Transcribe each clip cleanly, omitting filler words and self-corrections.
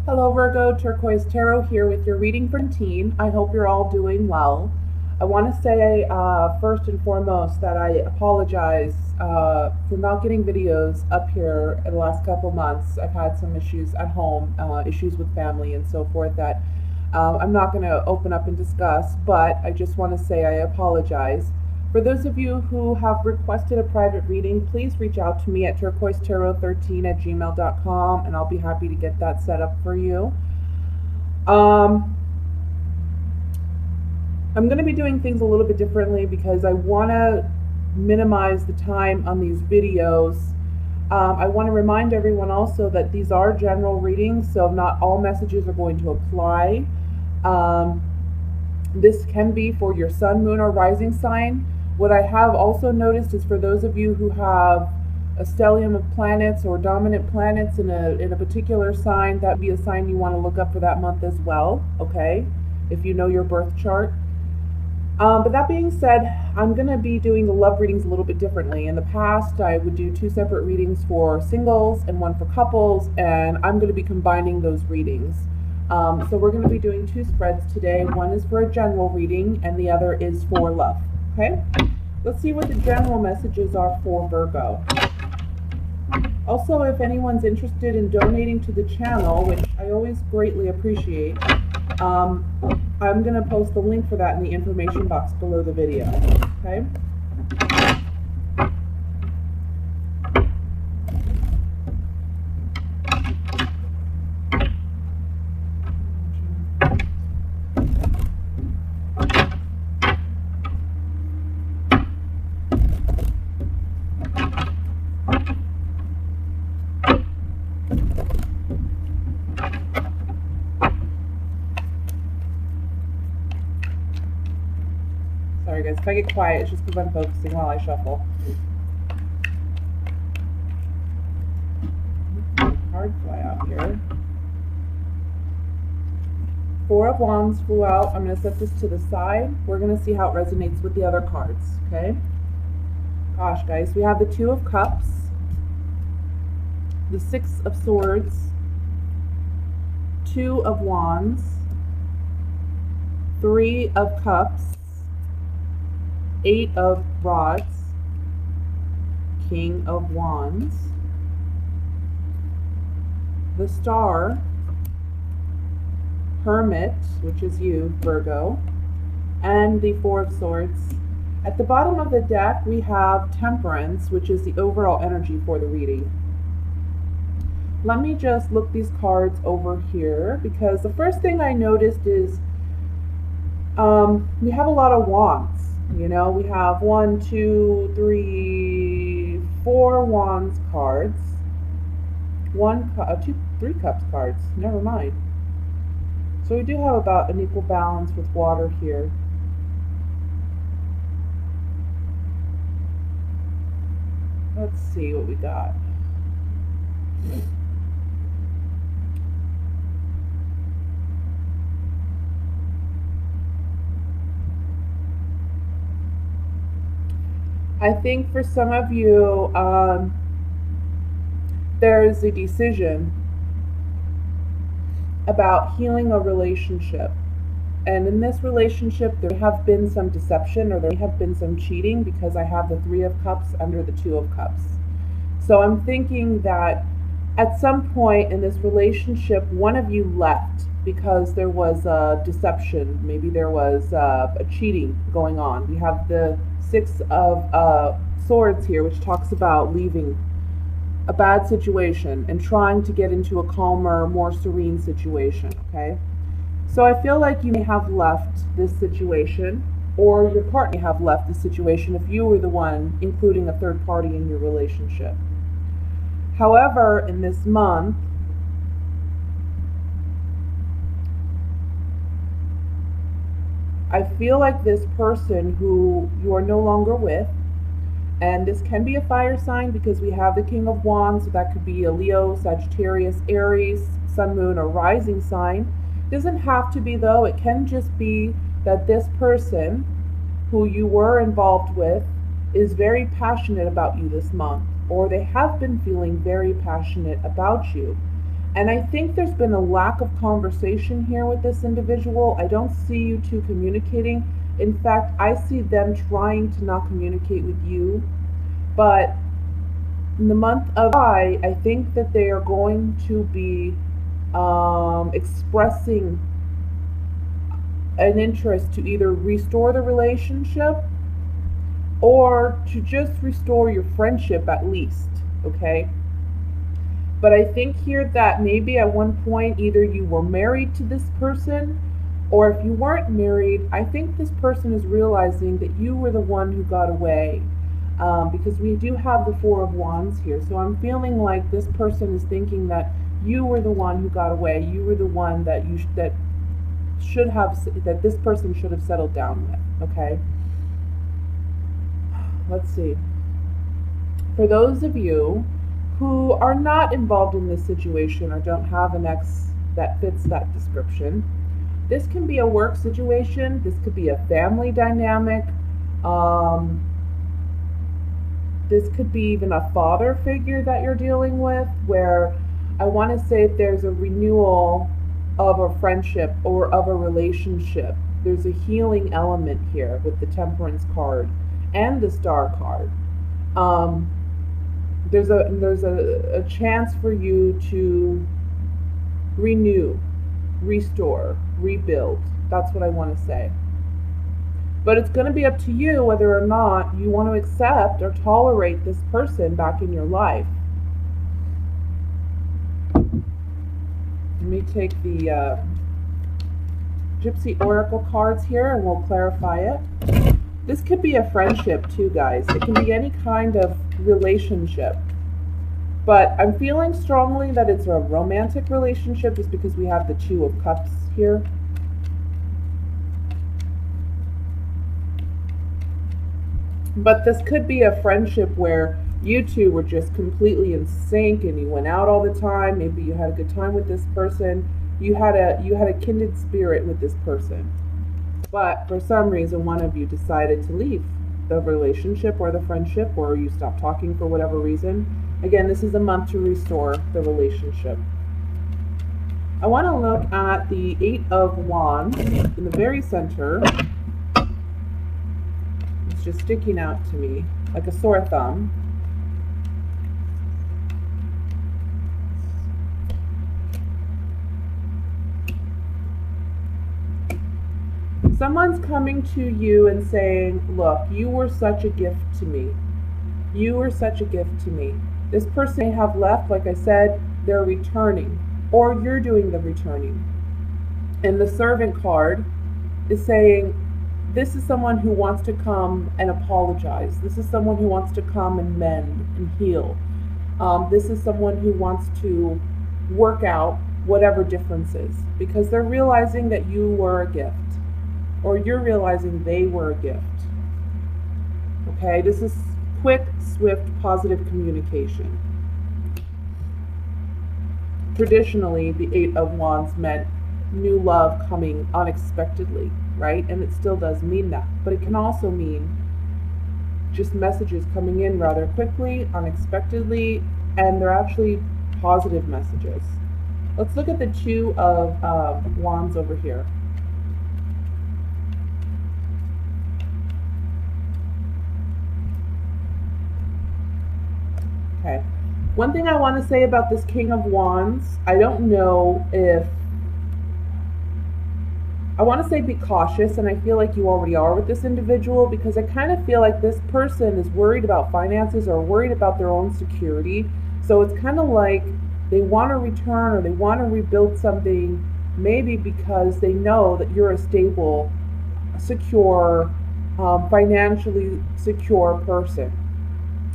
Hello Virgo, Turquoise Tarot here with your reading for teen. I hope you're all doing well. I want to say first and foremost that I apologize for not getting videos up here in the last couple months. I've had some issues at home, issues with family and so forth that I'm not going to open up and discuss, but I just want to say I apologize. For those of you who have requested a private reading, please reach out to me at turquoisetarot13@gmail.com and I'll be happy to get that set up for you. I'm going to be doing things a little bit differently because I want to minimize the time on these videos. I want to remind everyone also that these are general readings, so not all messages are going to apply. This can be for your sun, moon, or rising sign. What I have also noticed is for those of you who have a stellium of planets or dominant planets in a particular sign, that would be a sign you want to look up for that month as well, okay, if you know your birth chart. But that being said, I'm going to be doing the love readings a little bit differently. In the past, I would do 2 separate readings for singles and 1 for couples, and I'm going to be combining those readings. So we're going to be doing 2 spreads today. One is for a general reading, and the other is for love. Okay? Let's see what the general messages are for Virgo. Also, if anyone's interested in donating to the channel, which I always greatly appreciate, I'm going to post the link for that in the information box below the video. Okay? Sorry guys, if I get quiet, it's just because I'm focusing while I shuffle. Cards fly out here. 4 of Wands flew out. I'm going to set this to the side. We're going to see how it resonates with the other cards, okay? Gosh, guys, we have the 2 of Cups, the 6 of Swords, 2 of Wands, 3 of Cups, 8 of Rods, King of Wands, the Star, Hermit, which is you, Virgo, and the 4 of Swords. At the bottom of the deck, we have Temperance, which is the overall energy for the reading. Let me just look these cards over here, because the first thing I noticed is we have a lot of Wands. You know, we have 1, 2, 3, 4 Wands cards, 2, 3 Cups cards, never mind. So we do have about an equal balance with water here. Let's see what we got. I think for some of you, there's a decision about healing a relationship. And in this relationship, there have been some deception or there have been some cheating, because I have the 3 of Cups under the 2 of Cups. So I'm thinking that at some point in this relationship, one of you left because there was a deception. Maybe there was a cheating going on. We have the 6 of Swords here, which talks about leaving a bad situation and trying to get into a calmer, more serene situation, okay? So I feel like you may have left this situation, or your partner may have left this situation if you were the one including a third party in your relationship. However, in this month, I feel like this person who you are no longer with, and this can be a fire sign because we have the King of Wands, so that could be a Leo, Sagittarius, Aries, Sun, Moon, or Rising sign. Doesn't have to be though, it can just be that this person who you were involved with is very passionate about you this month, or they have been feeling very passionate about you. And I think there's been a lack of conversation here with this individual. I don't see you two communicating. In fact, I see them trying to not communicate with you. But in the month of July, I think that they are going to be expressing an interest to either restore the relationship or to just restore your friendship at least, okay? But I think here that maybe at one point either you were married to this person, or if you weren't married, I think this person is realizing that you were the one who got away. Because we do have the Four of Wands here. So I'm feeling like this person is thinking that you were the one who got away. You were the one that that this person should have settled down with, okay? Let's see. For those of you who are not involved in this situation or don't have an ex that fits that description, this can be a work situation. This could be a family dynamic. This could be even a father figure that you're dealing with, where I want to say there's a renewal of a friendship or of a relationship. There's a healing element here with the Temperance card and the Star card. There's a chance for you to renew, restore, rebuild. That's what I want to say. But it's going to be up to you whether or not you want to accept or tolerate this person back in your life. Let me take the Gypsy Oracle cards here and we'll clarify it. This could be a friendship too, guys. It can be any kind of relationship. But I'm feeling strongly that it's a romantic relationship just because we have the Two of Cups here. But this could be a friendship where you two were just completely in sync and you went out all the time. Maybe you had a good time with this person. You had a kindred spirit with this person. But for some reason, one of you decided to leave the relationship or the friendship, or you stopped talking for whatever reason. Again, this is a month to restore the relationship. I want to look at the Eight of Wands in the very center. It's just sticking out to me like a sore thumb. Someone's coming to you and saying, look, you were such a gift to me. You were such a gift to me. This person may have left, like I said, they're returning, or you're doing the returning. And the Servant card is saying, this is someone who wants to come and apologize. This is someone who wants to come and mend and heal. This is someone who wants to work out whatever differences, because they're realizing that you were a gift, or you're realizing they were a gift. Okay, this is quick, swift, positive communication. Traditionally, the Eight of Wands meant new love coming unexpectedly, right? And it still does mean that. But it can also mean just messages coming in rather quickly, unexpectedly, and they're actually positive messages. Let's look at the Two of Wands over here. Okay. One thing I want to say about this King of Wands, I don't know if, I want to say be cautious, and I feel like you already are with this individual, because I kind of feel like this person is worried about finances or worried about their own security. So it's kind of like they want to return or they want to rebuild something, maybe because they know that you're a stable, secure, financially secure person.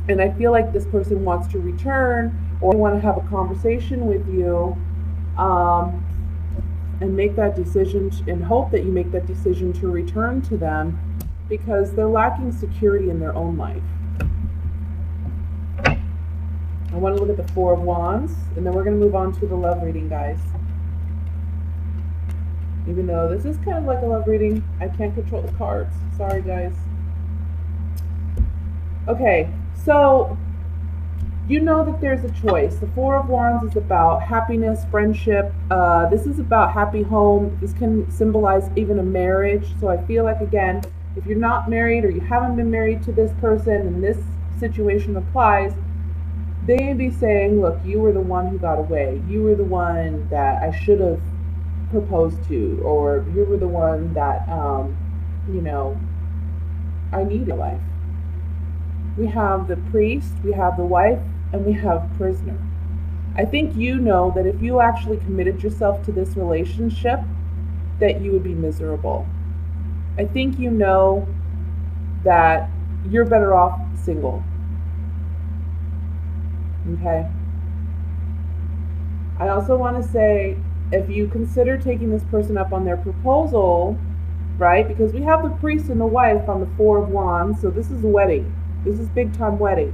And I feel like this person wants to return or want to have a conversation with you and make that decision and hope that you make that decision to return to them, because they're lacking security in their own life. I want to look at the Four of Wands, and then we're going to move on to the love reading, guys. Even though this is kind of like a love reading, I can't control the cards. Sorry, guys. Okay, so you know that there's a choice. The Four of Wands is about happiness, friendship. This is about happy home. This can symbolize even a marriage. So I feel like, again, if you're not married or you haven't been married to this person and this situation applies, they may be saying, look, you were the one who got away. You were the one that I should have proposed to, or you were the one that, I need in life. We have the priest, we have the wife, and we have prisoner. I think you know that if you actually committed yourself to this relationship, that you would be miserable. I think you know that you're better off single. Okay? I also want to say, if you consider taking this person up on their proposal, right? Because we have the priest and the wife on the Four of Wands, so this is a wedding. This is big time wedding.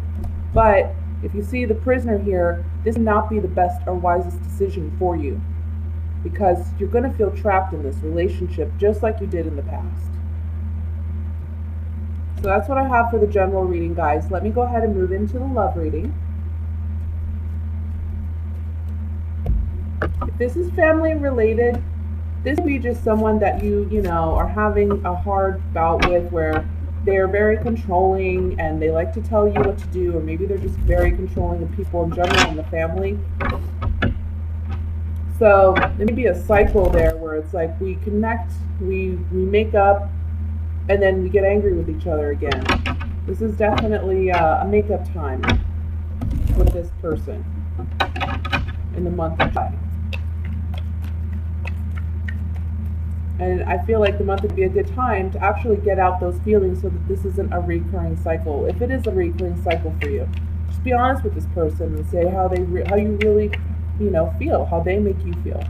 But if you see the prisoner here, this may not be the best or wisest decision for you, because you're going to feel trapped in this relationship just like you did in the past. So that's what I have for the general reading, guys. Let me go ahead and move into the love reading. If this is family related, this would be just someone that you are having a hard bout with, where they're very controlling and they like to tell you what to do, or maybe they're just very controlling of people in general in the family. So there may be a cycle there where it's like we connect, we make up, and then we get angry with each other again. This is definitely a makeup time with this person in the month of July. And I feel like the month would be a good time to actually get out those feelings so that this isn't a recurring cycle. If it is a recurring cycle for you, just be honest with this person and say how you really, feel, how they make you feel.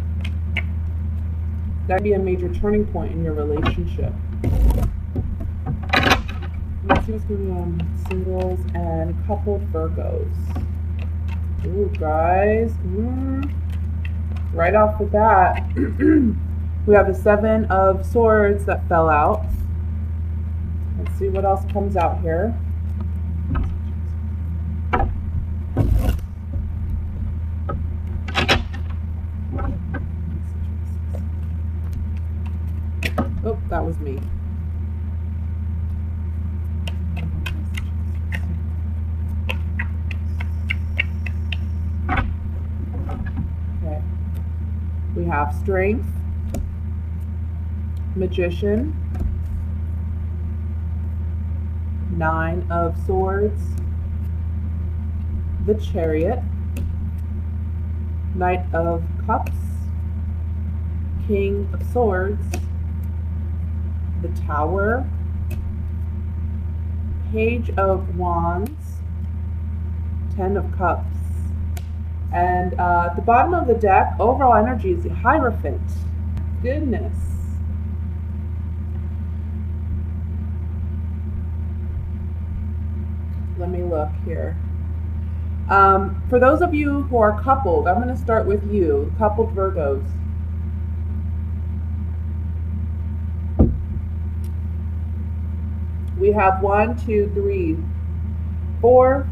That'd be a major turning point in your relationship. Let's see what's going on. Singles and coupled Virgos. Ooh, guys. Right off the bat. We have the Seven of Swords that fell out. Let's see what else comes out here. Oh, that was me. Okay. We have Strength, Magician, Nine of Swords, the Chariot, Knight of Cups, King of Swords, the Tower, Page of Wands, Ten of Cups, and at the bottom of the deck, overall energy is the Hierophant. Goodness. Let me look here. For those of you who are coupled, I'm going to start with you, coupled Virgos. We have 1, 2, 3, 4,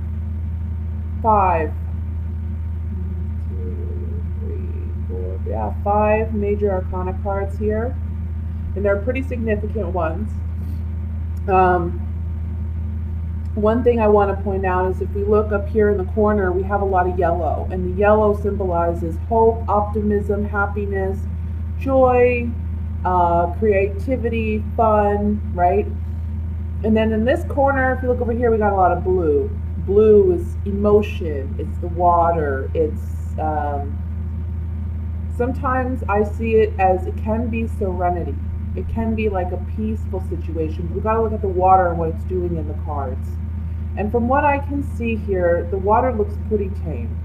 5. 1, 2, 3, 4. Yeah, 5 major arcana cards here, and they're pretty significant ones. One thing I want to point out is if we look up here in the corner, we have a lot of yellow, and the yellow symbolizes hope, optimism, happiness, joy, creativity, fun, right? And then in this corner, if you look over here, we got a lot of blue. Blue is emotion, it's the water, it's sometimes I see it as it can be serenity. It can be like a peaceful situation. We've got to look at the water and what it's doing in the cards. And from what I can see here, the water looks pretty tame.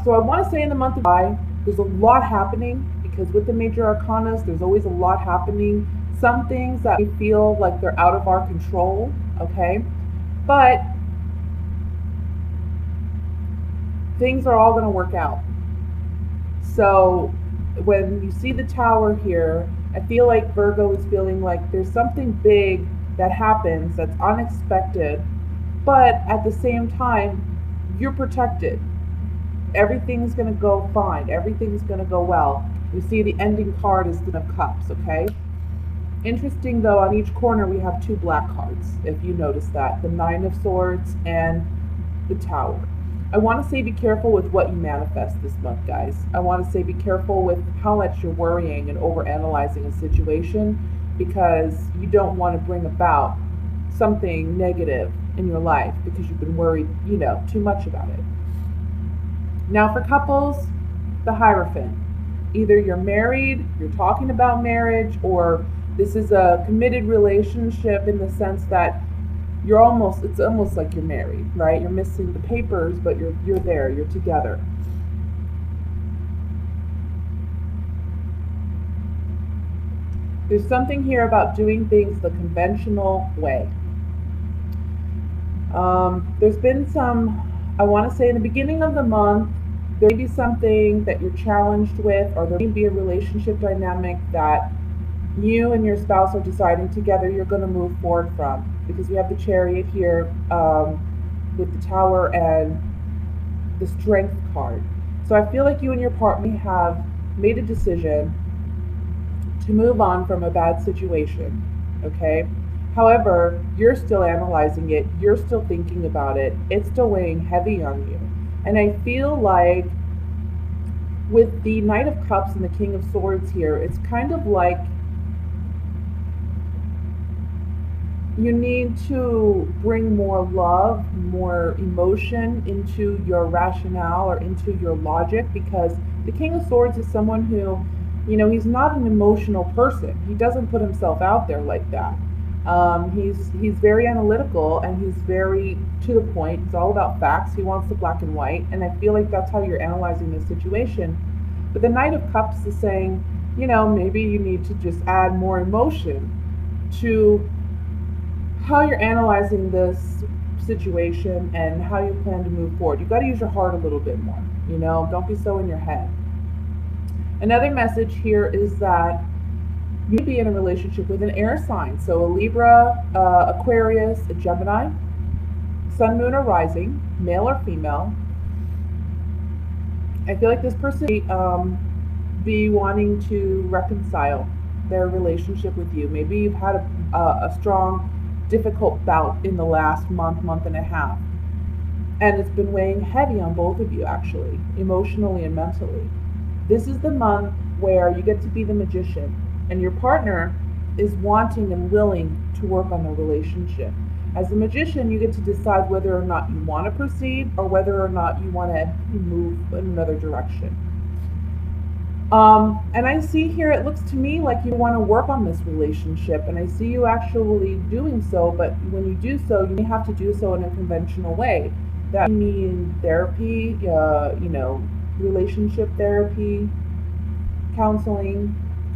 So I want to say in the month of July, there's a lot happening, because with the major arcanas, there's always a lot happening. Some things that we feel like they're out of our control, okay? But things are all going to work out. So when you see the Tower here, I feel like Virgo is feeling like there's something big that happens that's unexpected, but at the same time, you're protected. Everything's going to go fine. Everything's going to go well. We see the ending card is the Ten of Cups, okay? Interesting though, on each corner we have two black cards, if you notice that. The Nine of Swords and the Tower. I want to say be careful with what you manifest this month, guys. I want to say be careful with how much you're worrying and overanalyzing a situation, because you don't want to bring about something negative in your life because you've been worried, too much about it. Now for couples, the Hierophant. Either you're married, you're talking about marriage, or this is a committed relationship in the sense that it's almost like you're married, right? You're missing the papers, but you're there, you're together. There's something here about doing things the conventional way. There's been I want to say in the beginning of the month, there may be something that you're challenged with, or there may be a relationship dynamic that you and your spouse are deciding together you're going to move forward from, because we have the Chariot here with the Tower and the Strength card. So I feel like you and your partner have made a decision to move on from a bad situation, okay? However, you're still analyzing it, you're still thinking about it, it's still weighing heavy on you. And I feel like with the Knight of Cups and the King of Swords here, it's kind of like you need to bring more love, more emotion into your rationale or into your logic, because the King of Swords is someone who, he's not an emotional person. He doesn't put himself out there like that. He's very analytical, and he's very to the point. It's all about facts. He wants the black and white, and I feel like that's how you're analyzing this situation. But the Knight of Cups is saying, maybe you need to just add more emotion to how you're analyzing this situation and how you plan to move forward. You've got to use your heart a little bit more, don't be so in your head. Another message here is that you may be in a relationship with an air sign. So a Libra, Aquarius, a Gemini, Sun, Moon, or Rising, male or female. I feel like this person be wanting to reconcile their relationship with you. Maybe you've had a strong, difficult bout in the last month and a half, and it's been weighing heavy on both of you, actually, emotionally and mentally. This is the month where you get to be the magician, and your partner is wanting and willing to work on the relationship. As a magician, you get to decide whether or not you want to proceed or whether or not you want to move in another direction. And I see here, it looks to me like you want to work on this relationship, and I see you actually doing so, but when you do so, you may have to do so in a conventional way. That may mean therapy, relationship therapy, counseling,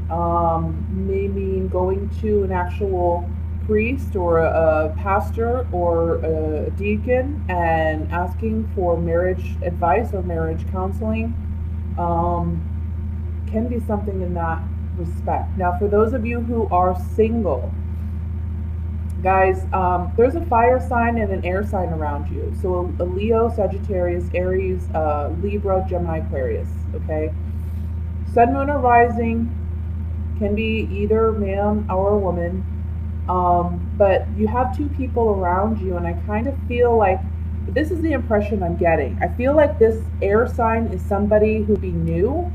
may mean going to an actual priest or a pastor or a deacon and asking for marriage advice or marriage counseling. Can be something in that respect. Now, for those of you who are single, guys, there's a fire sign and an air sign around you. So a Leo, Sagittarius, Aries, Libra, Gemini, Aquarius, okay? Sun, Moon, or Rising can be either man or a woman, but you have two people around you, and I kind of feel like, this is the impression I'm getting. I feel like this air sign is somebody who be new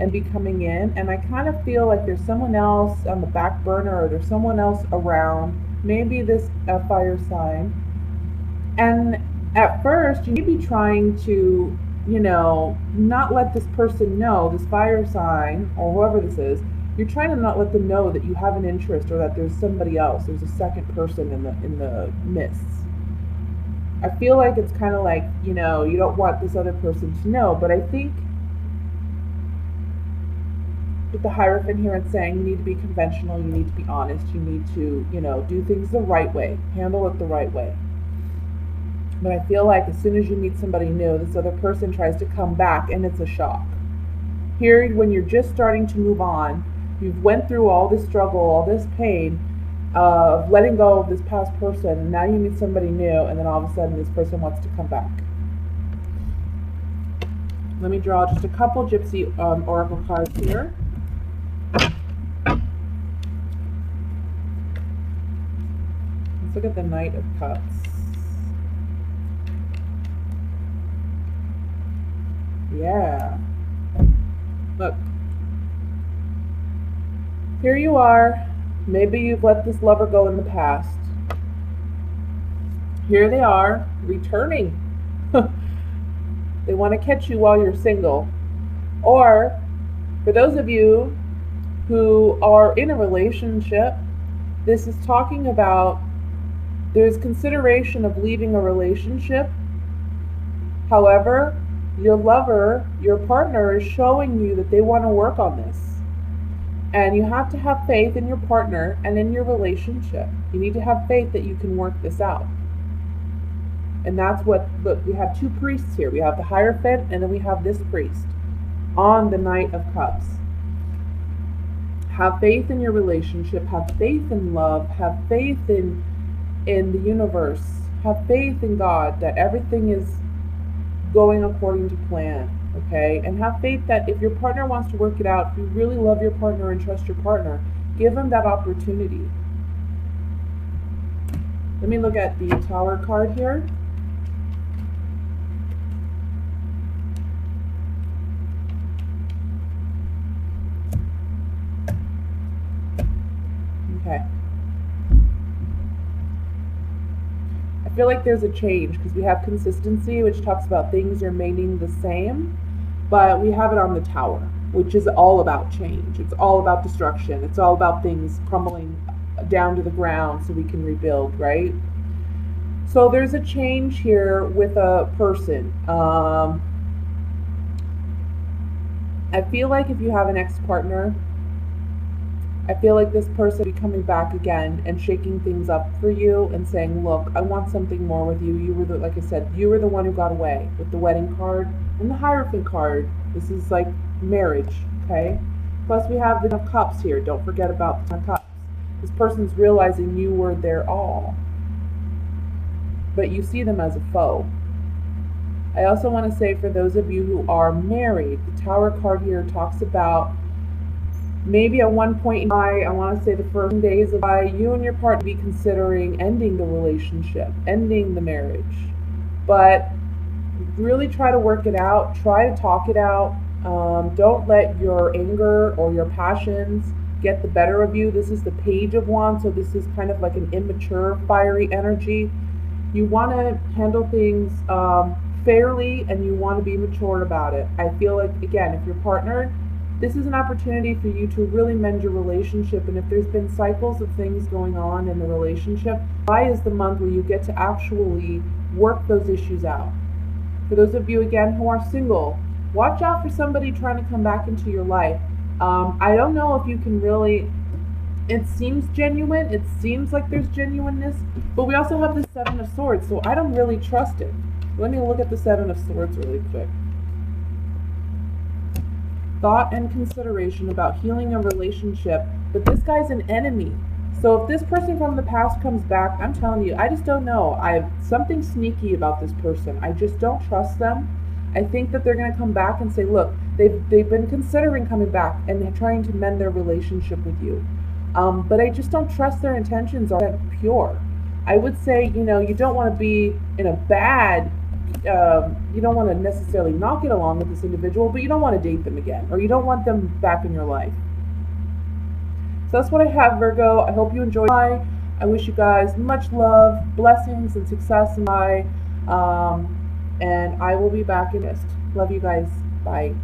and be coming in, and I kind of feel like there's someone else on the back burner, or there's someone else around, maybe this fire sign. And at first, you may be trying to, not let this person know, this fire sign, or whoever this is, you're trying to not let them know that you have an interest, or that there's somebody else, there's a second person in the midst. I feel like it's kind of like, you don't want this other person to know, but I think with the Hierophant here, it's saying you need to be conventional, you need to be honest, you need to, do things the right way, handle it the right way. But I feel like as soon as you meet somebody new, this other person tries to come back, and it's a shock. Here, when you're just starting to move on, you've went through all this struggle, all this pain, of letting go of this past person, and now you meet somebody new, and then all of a sudden this person wants to come back. Let me draw just a couple Gypsy oracle cards here. Let's look at the Knight of Cups. Yeah. Look. Here you are. Maybe you've let this lover go in the past. Here they are, returning. They want to catch you while you're single. Or, for those of you who are in a relationship, this is talking about there's consideration of leaving a relationship. However, your lover, your partner, is showing you that they want to work on this. And you have to have faith in your partner and in your relationship. You need to have faith that you can work this out. And that's what, look, we have two priests here. We have the Hierophant, and then we have this priest on the Knight of Cups. Have faith in your relationship. Have faith in love. Have faith in the universe. Have faith in God that everything is going according to plan. Okay, and have faith that if your partner wants to work it out, if you really love your partner and trust your partner, give them that opportunity. Let me look at the Tower card here. Okay. I feel like there's a change because we have consistency, which talks about things remaining the same. But we have it on the Tower, which is all about change. It's all about destruction. It's all about things crumbling down to the ground so we can rebuild, right? So there's a change here with a person. I feel like if you have an ex-partner, I feel like this person will be coming back again and shaking things up for you and saying, look, I want something more with you. You were the, like I said, you were the one who got away with the wedding card and the Hierophant card. This is like marriage, okay? Plus we have the Ten of Cups here. Don't forget about the Ten of Cups. This person's realizing you were their all, but you see them as a foe. I also want to say for those of you who are married, the Tower card here talks about maybe at one point in time, I want to say the first days of you and your partner be considering ending the relationship, ending the marriage. But really try to work it out. Try to talk it out. Don't let your anger or your passions get the better of you. This is the Page of Wands, so this is kind of like an immature, fiery energy. You want to handle things fairly, and you want to be mature about it. I feel like, again, if you're partnered, this is an opportunity for you to really mend your relationship. And if there's been cycles of things going on in the relationship, July is the month where you get to actually work those issues out. For those of you, again, who are single, watch out for somebody trying to come back into your life. I don't know if you can really, it seems genuine, it seems like there's genuineness, but we also have the Seven of Swords, so I don't really trust it. Let me look at the Seven of Swords really quick. Thought and consideration about healing a relationship, but this guy's an enemy. So if this person from the past comes back, I'm telling you, I just don't know. I have something sneaky about this person. I just don't trust them. I think that they're going to come back and say, look, they've been considering coming back and trying to mend their relationship with you. But I just don't trust their intentions are that pure. I would say, you know, you don't want to be in a bad, you don't want to necessarily not get along with this individual, but you don't want to date them again, or you don't want them back in your life. So that's what I have, Virgo. I hope you enjoyed. I wish you guys much love, blessings, and success in life. And I will be back in August. Love you guys. Bye.